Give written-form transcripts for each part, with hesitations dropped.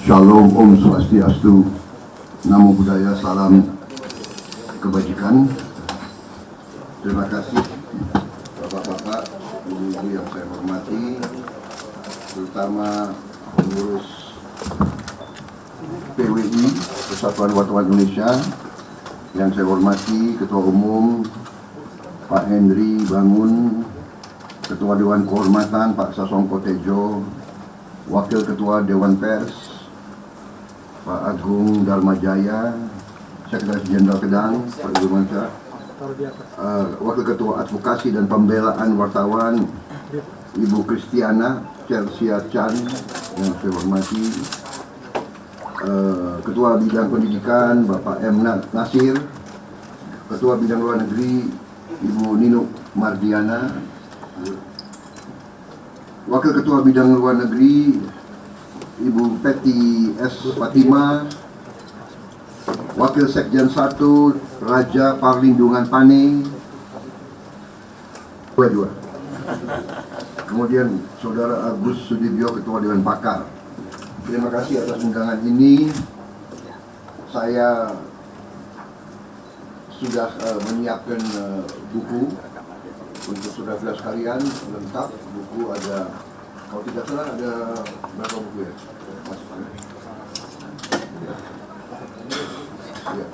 Shalom, Om Swastiastu, Namo Buddhaya, salam kebajikan. Terima kasih Bapak-bapak, Ibu-ibu yang saya hormati, terutama pengurus PWI, Persatuan Wartawan Indonesia, yang saya hormati Ketua Umum Pak Henry Bangun, Ketua Dewan Kehormatan Pak Sasongko Tejo, Wakil Ketua Dewan Pers Pak Agung Darmajaya, Sekretaris Jenderal Kedang Pak Irwansyah, Wakil Ketua Advokasi dan Pembelaan Wartawan Ibu Kristiana Chelsea Chan yang saya hormati, Ketua Bidang Pendidikan Bapak M. Nasir, Ketua Bidang Luar Negeri Ibu Nino Mardiana, Wakil Ketua Bidang Luar Negeri Ibu Peti S. Fatima, Wakil Sekjen 1 Raja Parlindungan Pane, dua. Kemudian Saudara Agus Sudibyo, Ketua Dewan Pakar. Terima kasih atas undangan ini. Saya sudah menyiapkan buku untuk saudara-saudara sekalian, lengkap. Buku ada, kalau tidak salah ada berapa buku ya? Ya,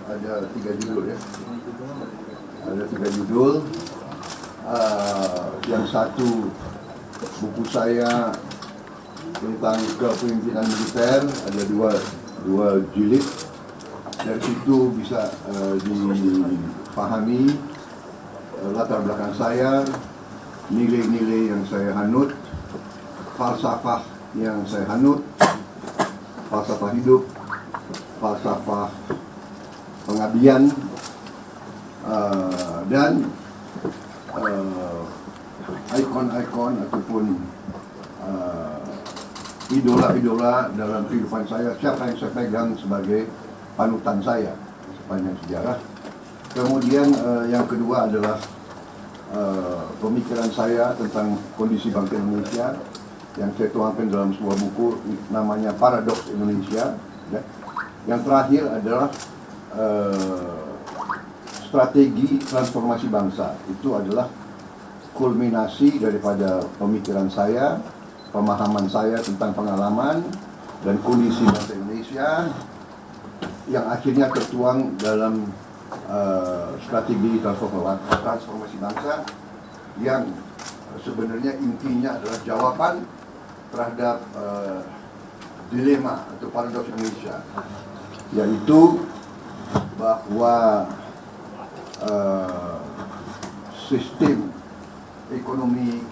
ada 3 judul ya. Ada 3 judul. Yang satu buku saya tentang kepemimpinan militer, ada dua jilid. Dari situ bisa dipahami latar belakang saya, nilai-nilai yang saya anut, falsafah yang saya anut, falsafah hidup, falsafah pengabdian, dan ikon-ikon ataupun idola-idola dalam kehidupan saya, siapa yang saya pegang sebagai panutan saya sepanjang sejarah. Kemudian yang kedua adalah pemikiran saya tentang kondisi bangsa Indonesia yang saya tuangkan dalam sebuah buku namanya Paradoks Indonesia. Ya. Yang terakhir adalah strategi transformasi bangsa. Itu adalah kulminasi daripada pemikiran saya, pemahaman saya tentang pengalaman dan kondisi bangsa Indonesia yang akhirnya tertuang dalam strategi transformasi bangsa yang sebenarnya intinya adalah jawaban terhadap dilema atau paradoks Indonesia, yaitu bahwa sistem ekonomi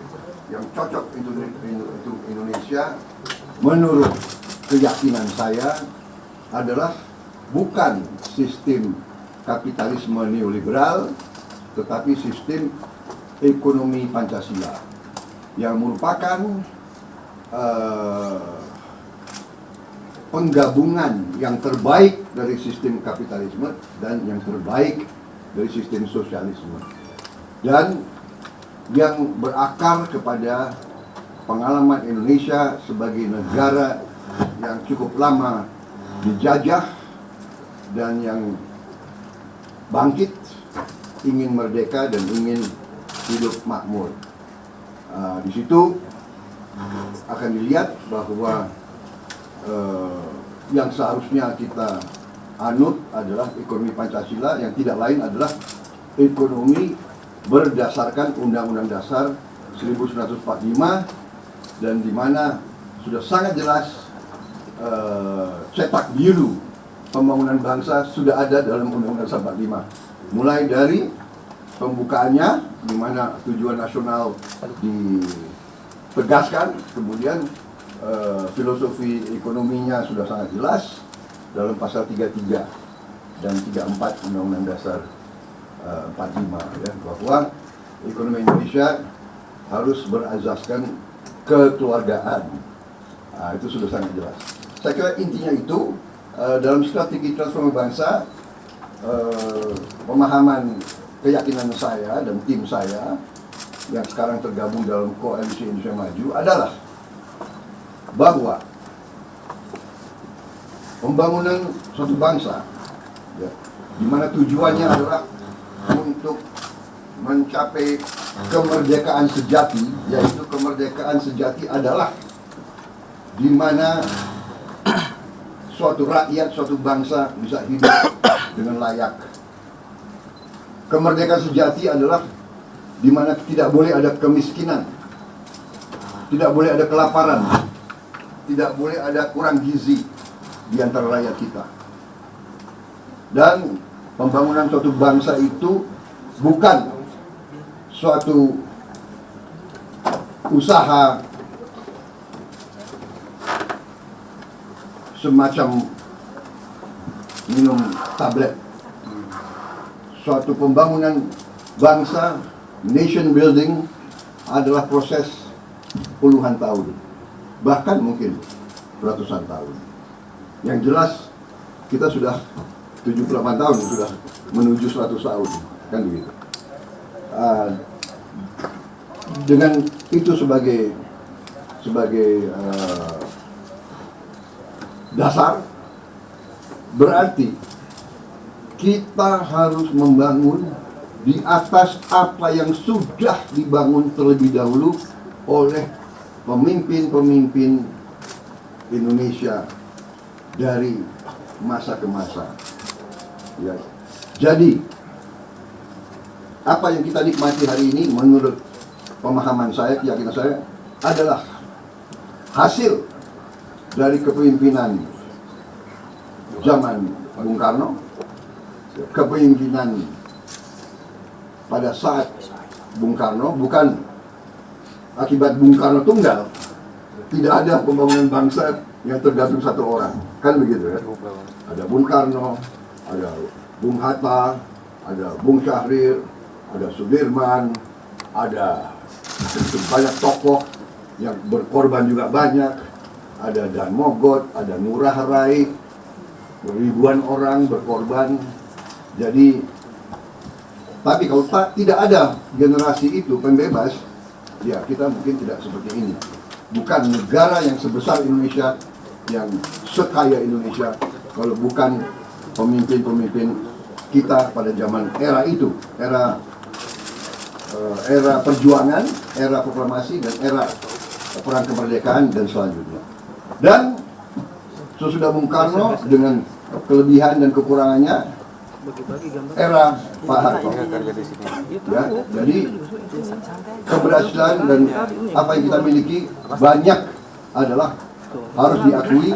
yang cocok untuk Indonesia menurut keyakinan saya adalah bukan sistem kapitalisme neoliberal, tetapi sistem ekonomi Pancasila yang merupakan penggabungan yang terbaik dari sistem kapitalisme dan yang terbaik dari sistem sosialisme, dan yang berakar kepada pengalaman Indonesia sebagai negara yang cukup lama dijajah dan yang bangkit, ingin merdeka dan ingin hidup makmur. Di situ akan dilihat bahwa yang seharusnya kita anut adalah ekonomi Pancasila, yang tidak lain adalah ekonomi berdasarkan Undang-Undang Dasar 1945, dan di mana sudah sangat jelas cetak biru pembangunan bangsa sudah ada dalam Undang-Undang 45. Mulai dari pembukaannya, di mana tujuan nasional ditegaskan, kemudian filosofi ekonominya sudah sangat jelas dalam pasal 33 dan 34 Undang-Undang Dasar 45, ya, bahwa ekonomi Indonesia harus berazaskan kekeluargaan. Itu sudah sangat jelas. Saya kira intinya itu dalam strategi transformasi bangsa, pemahaman keyakinan saya dan tim saya yang sekarang tergabung dalam Koalisi Indonesia Maju adalah bahwa pembangunan suatu bangsa, ya, di mana tujuannya adalah untuk mencapai kemerdekaan sejati, yaitu kemerdekaan sejati adalah di mana suatu rakyat, suatu bangsa bisa hidup dengan layak. Kemerdekaan sejati adalah di mana tidak boleh ada kemiskinan, tidak boleh ada kelaparan, tidak boleh ada kurang gizi di antara rakyat kita. Dan pembangunan suatu bangsa itu bukan suatu usaha semacam minum tablet. Suatu pembangunan bangsa, nation building, adalah proses puluhan tahun, bahkan mungkin ratusan tahun. Yang jelas kita sudah 78 tahun, sudah menuju 100 tahun, kan begitu. Dengan itu sebagai dasar, berarti kita harus membangun di atas apa yang sudah dibangun terlebih dahulu oleh pemimpin-pemimpin Indonesia dari masa ke masa. Ya. Jadi, apa yang kita nikmati hari ini menurut pemahaman saya, keyakinan saya, adalah hasil dari kepemimpinan zaman Bung Karno, kepemimpinan pada saat Bung Karno, bukan akibat Bung Karno tunggal. Tidak ada pembangunan bangsa yang tergantung satu orang, kan begitu ya. Ada Bung Karno, ada Bung Hatta, ada Bung Syahrir, ada Sudirman, ada banyak tokoh yang berkorban juga banyak. Ada Dan Mogot, ada Ngurah Rai, ribuan orang berkorban. Jadi, tapi kalau tidak ada generasi itu pembebas, ya kita mungkin tidak seperti ini. Bukan negara yang sebesar Indonesia, yang sekaya Indonesia, kalau bukan pemimpin-pemimpin kita pada zaman era itu, era perjuangan, era proklamasi, dan era perang kemerdekaan dan selanjutnya. Dan sesudah Bung Karno dengan kelebihan dan kekurangannya, era Pak Harto. Ya, jadi keberhasilan dan apa yang kita miliki banyak adalah harus diakui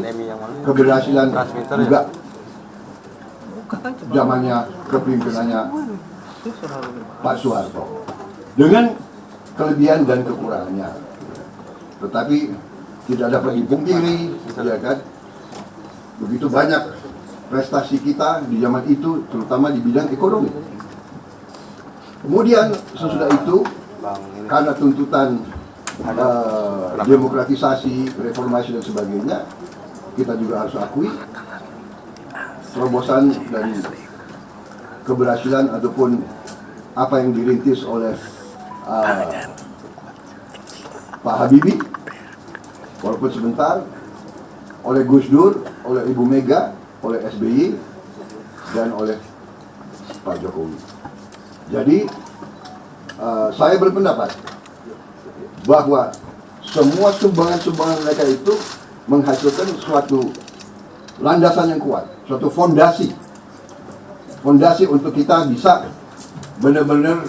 keberhasilan juga zamannya kepemimpinannya Pak Soeharto dengan kelebihan dan kekurangannya. Tetapi tidak dapat dipungkiri, ya kan, begitu banyak prestasi kita di zaman itu, terutama di bidang ekonomi. Kemudian sesudah itu, karena tuntutan demokratisasi, reformasi dan sebagainya, kita juga harus akui terobosan dan keberhasilan ataupun apa yang dirintis oleh Pak Habibie, walaupun sebentar, oleh Gus Dur, oleh Ibu Mega, oleh SBY, dan oleh Pak Jokowi. Jadi, saya berpendapat bahwa semua sumbangan-sumbangan mereka itu menghasilkan suatu landasan yang kuat, suatu fondasi untuk kita bisa benar-benar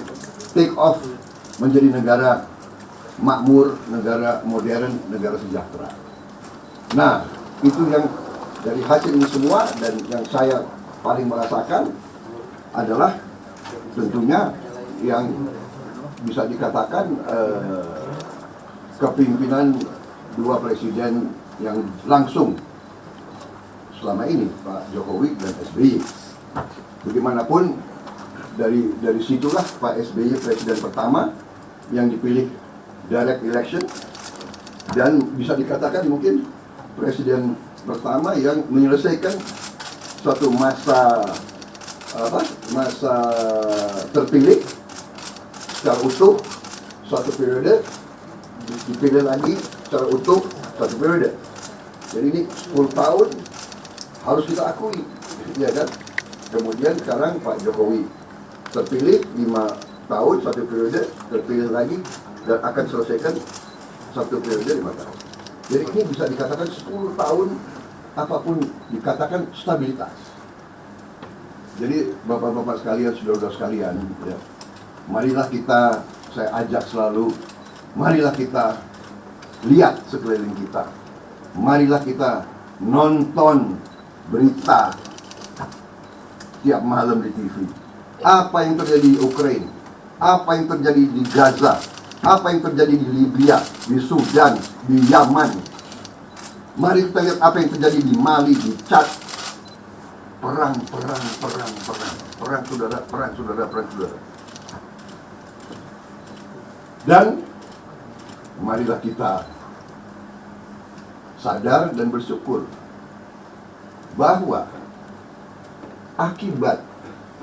take off menjadi negara makmur, negara modern, negara sejahtera. Nah, itu yang dari hasil ini semua, dan yang saya paling merasakan adalah tentunya yang bisa dikatakan kepemimpinan dua presiden yang langsung selama ini, Pak Jokowi dan SBY. Bagaimanapun dari situlah Pak SBY presiden pertama yang dipilih direct election, dan bisa dikatakan mungkin presiden pertama yang menyelesaikan suatu masa terpilih secara utuh suatu periode, dipilih lagi secara utuh suatu periode. Jadi ini 10 tahun harus kita akui, ya kan? Kemudian sekarang Pak Jokowi terpilih 5 tahun, 1 periode, terpilih lagi, dan akan selesaikan 1 periode 5 tahun. Jadi ini bisa dikatakan 10 tahun, apapun dikatakan stabilitas. Jadi bapak-bapak sekalian, saudara-saudara sekalian, ya, marilah kita, saya ajak selalu, marilah kita lihat sekeliling kita. Marilah kita nonton berita tiap malam di TV. Apa yang terjadi di Ukraina, apa yang terjadi di Gaza, apa yang terjadi di Libya, di Sudan, di Yaman. Mari kita lihat apa yang terjadi di Mali, di Chad. Perang, saudara, perang, saudara. Dan marilah kita sadar dan bersyukur bahwa akibat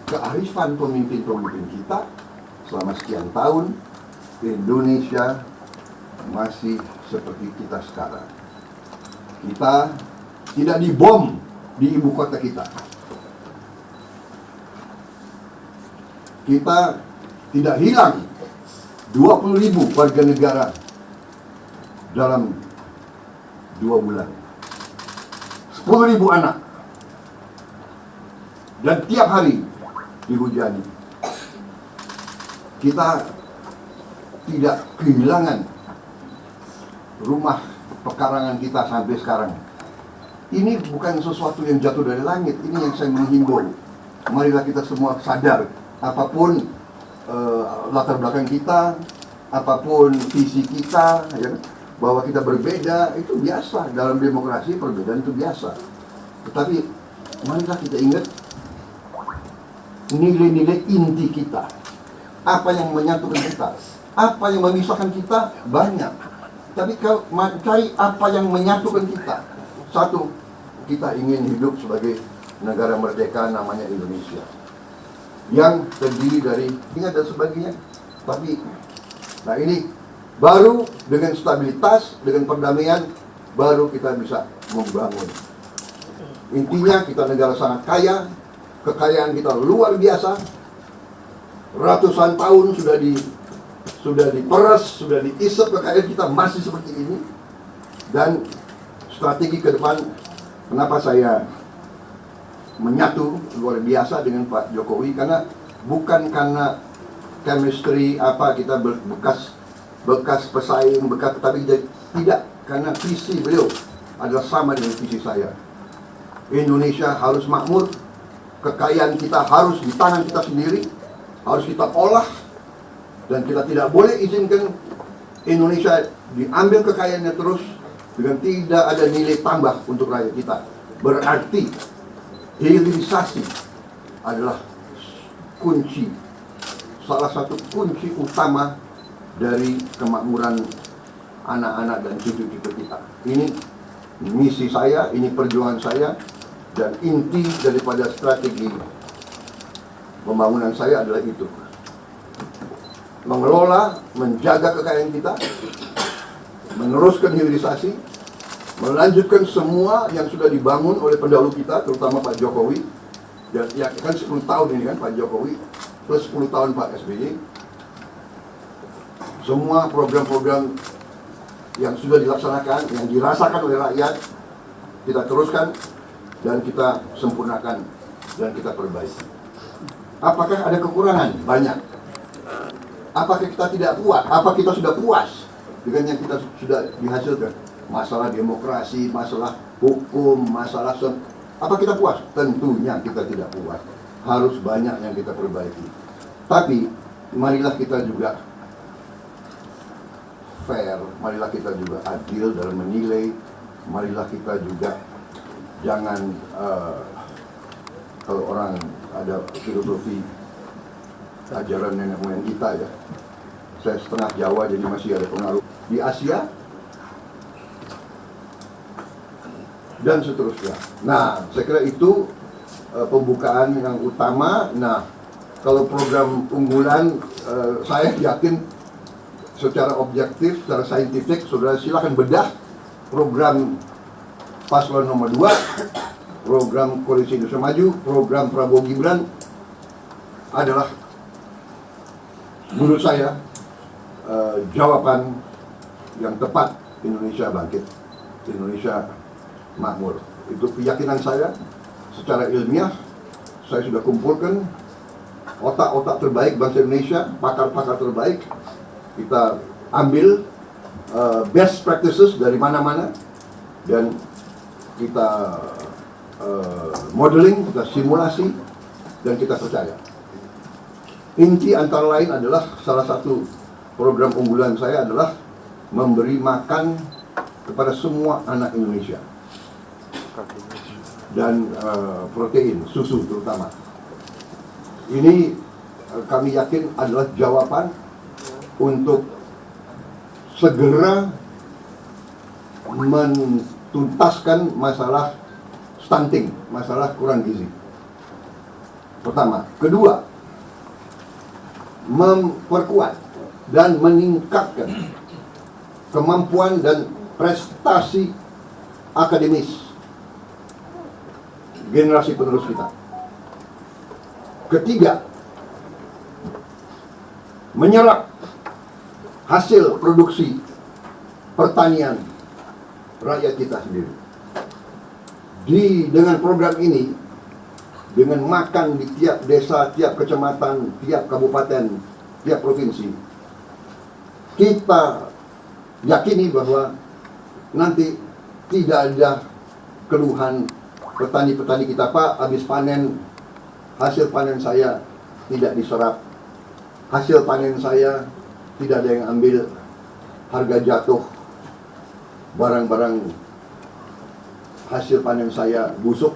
kearifan pemimpin-pemimpin kita selama sekian tahun, Indonesia masih seperti kita sekarang. Kita tidak dibom di ibu kota kita. Kita tidak hilang 20.000 warga negara dalam 2 bulan. 10.000 anak. Dan tiap hari dihujani. Kita tidak kehilangan rumah pekarangan kita sampai sekarang. Ini bukan sesuatu yang jatuh dari langit. Ini yang saya menghimbau. Marilah kita semua sadar, apapun latar belakang kita, apapun visi kita, ya, bahwa kita berbeda, itu biasa. Dalam demokrasi perbedaan itu biasa. Tetapi marilah kita ingat nilai-nilai inti kita. Apa yang menyatukan kita, apa yang memisahkan kita, banyak. Tapi kalau cari apa yang menyatukan kita. Satu, kita ingin hidup sebagai negara merdeka namanya Indonesia, yang terdiri dari ingat dan sebagainya. Tapi, nah ini baru dengan stabilitas, dengan perdamaian, baru kita bisa membangun. Intinya kita negara sangat kaya, kekayaan kita luar biasa. Ratusan tahun sudah diperas, sudah diisep kekayaan kita masih seperti ini. Dan strategi ke depan, kenapa saya menyatu luar biasa dengan Pak Jokowi, karena bukan karena chemistry apa kita bekas pesaing, tapi tidak, karena visi beliau adalah sama dengan visi saya. Indonesia harus makmur, kekayaan kita harus di tangan kita sendiri, harus kita olah, dan kita tidak boleh izinkan Indonesia diambil kekayaannya terus dengan tidak ada nilai tambah untuk rakyat kita. Berarti hilirisasi adalah kunci, salah satu kunci utama dari kemakmuran anak-anak dan cucu-cucu kita. Ini misi saya, ini perjuangan saya, dan inti daripada strategi pembangunan saya adalah itu. Mengelola, menjaga kekayaan kita, meneruskan hilirisasi, melanjutkan semua yang sudah dibangun oleh pendahulu kita, terutama Pak Jokowi. Dan ya kan 10 tahun ini kan Pak Jokowi, plus 10 tahun Pak SBY. Semua program-program yang sudah dilaksanakan, yang dirasakan oleh rakyat, kita teruskan dan kita sempurnakan dan kita perbaiki. Apakah ada kekurangan? Banyak. Apakah kita tidak puas? Apa kita sudah puas dengan yang kita sudah dihasilkan? Masalah demokrasi, masalah hukum, masalah apa kita puas? Tentunya kita tidak puas. Harus banyak yang kita perbaiki. Tapi marilah kita juga fair, marilah kita juga adil dalam menilai, marilah kita juga jangan kalau orang ada filosofi ajaran nenek moyang kita ya. Saya setengah Jawa jadi masih ada pengaruh di Asia dan seterusnya. Nah, saya kira itu pembukaan yang utama. Nah, kalau program unggulan saya yakin secara objektif, secara saintifik, saudara silakan bedah program paslon nomor 2 program Koalisi Indonesia Maju, program Prabowo Gibran adalah menurut saya jawaban yang tepat. Indonesia bangkit, Indonesia makmur. Itu keyakinan saya. Secara ilmiah saya sudah kumpulkan otak-otak terbaik bangsa Indonesia, pakar-pakar terbaik. Kita ambil best practices dari mana-mana dan kita modeling, kita simulasi, dan kita percaya. Inti antara lain adalah salah satu program unggulan saya adalah memberi makan kepada semua anak Indonesia dan protein, susu terutama. Ini kami yakin adalah jawaban untuk segera menuntaskan masalah stunting, masalah kurang gizi. Pertama. Kedua, memperkuat dan meningkatkan kemampuan dan prestasi akademis generasi penerus kita. Ketiga, menyerap hasil produksi pertanian rakyat kita sendiri. Dengan program ini, dengan makan di tiap desa, tiap kecamatan, tiap kabupaten, tiap provinsi, kita yakini bahwa nanti tidak ada keluhan petani-petani kita, Pak, habis panen, hasil panen saya tidak diserap, hasil panen saya tidak ada yang ambil, harga jatuh, barang-barang hasil panen saya busuk.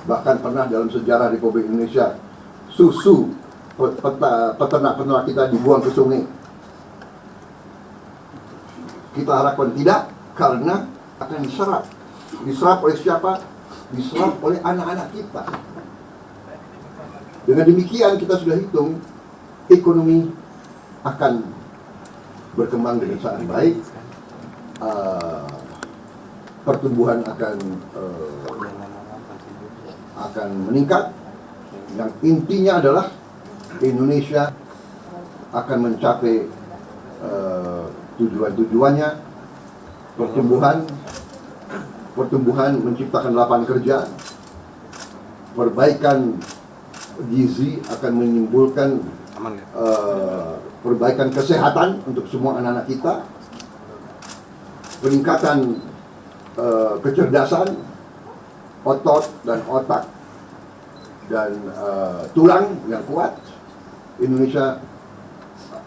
Bahkan pernah dalam sejarah Republik Indonesia, susu peternak-peternak kita dibuang ke sungai. Kita harapkan tidak, karena akan diserap. Diserap oleh siapa? Diserap oleh anak-anak kita. Dengan demikian kita sudah hitung, ekonomi akan berkembang dengan sangat baik, pertumbuhan akan meningkat. Yang intinya adalah Indonesia akan mencapai tujuan-tujuannya, pertumbuhan menciptakan lapangan kerja, perbaikan gizi akan menimbulkan perbaikan kesehatan untuk semua anak-anak kita, peningkatan kecerdasan, otot dan otak dan tulang yang kuat. Indonesia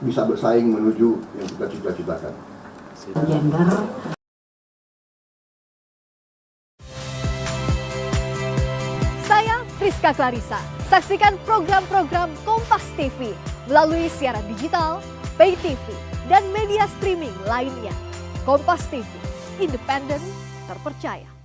bisa bersaing menuju yang kita cita-citakan. Saya Friska Clarissa. Saksikan program-program Kompas TV melalui siaran digital, pay TV, dan media streaming lainnya. Kompas TV, independen, terpercaya.